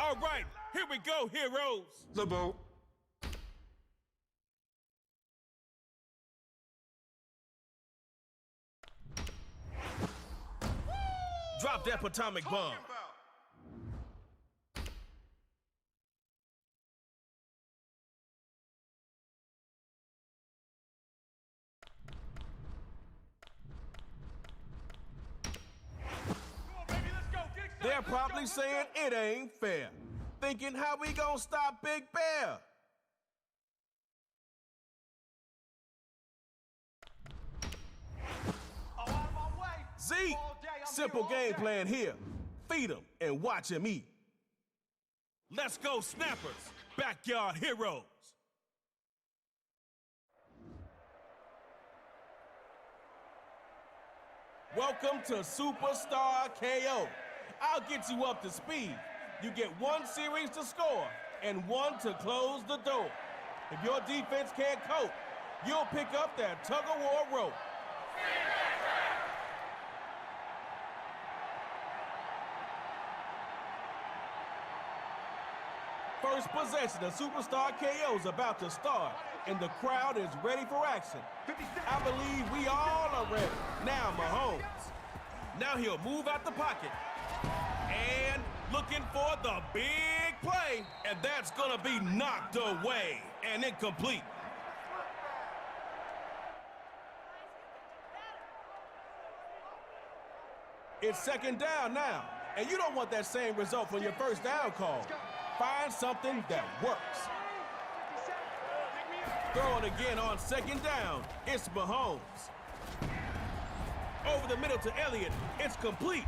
All right, here we go, heroes. The boat. Drop that atomic bomb. They're probably saying it ain't fair. Thinking how we gonna stop Big Bear? Zeke, simple game plan here. Feed him and watch him eat. Let's go, Snappers, backyard heroes. Welcome to Superstar KO. I'll get you up to speed. You get one series to score and one to close the door. If your defense can't cope, you'll pick up that tug-of-war rope. First possession of Superstar KO is about to start, and the crowd is ready for action. I believe we all are ready. Now Mahomes. Now he'll move out the pocket. And looking for the big play, and that's gonna be knocked away and incomplete. It's second down now, and you don't want that same result from your first down call. Find something that works. Throw it again on second down. It's Mahomes. Over the middle to Elliott. It's complete.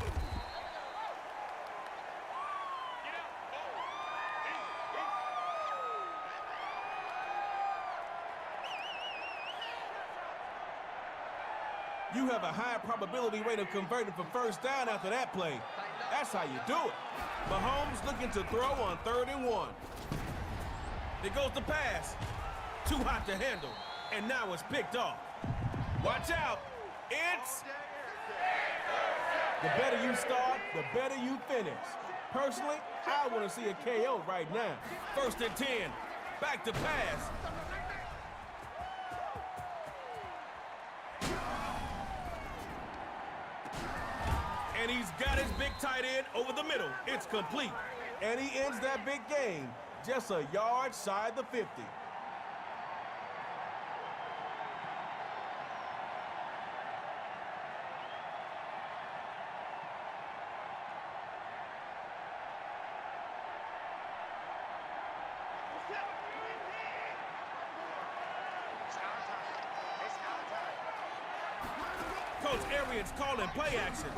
You have a high probability rate of converting for first down after that play. That's how you do it. Mahomes looking to throw on 3rd and 1. There goes the pass. Too hot to handle. And now it's picked off. Watch out. It's... The better you start, the better you finish. Personally, I want to see a KO right now. 1st and 10. Back to pass. And he's got his big tight end over the middle. It's complete. And he ends that big game just a yard shy of the 50. Coach Arians calling play action.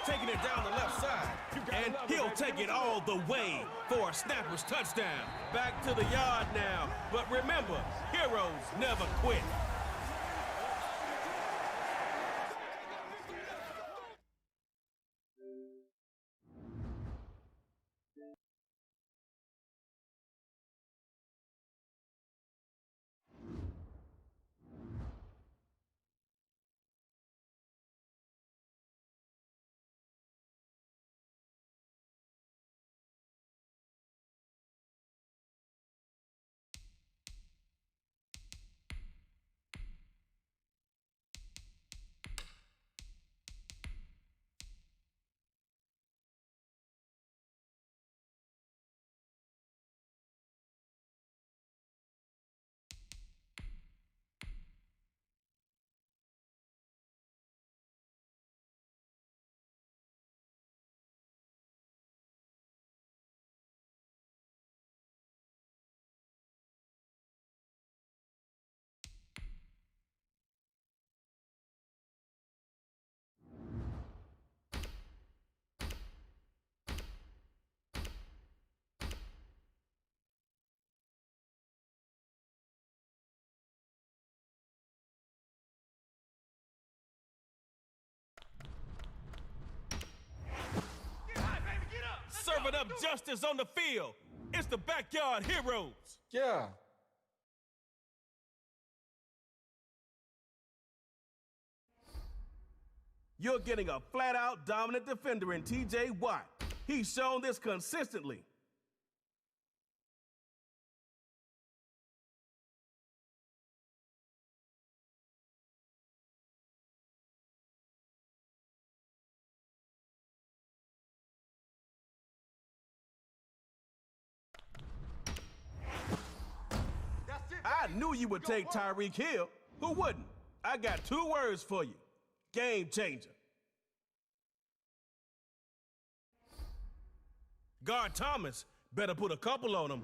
Taking it down the left side. And he'll take it all the way for a Snapper's touchdown. Back to the yard now. But remember, heroes never quit. Serving up justice on the field. It's the backyard heroes. Yeah. You're getting a flat-out dominant defender in T.J. Watt. He's shown this consistently. I knew you would take Tyreek Hill. Who wouldn't? I got 2 words for you. Game changer. Guard Thomas better put a couple on him.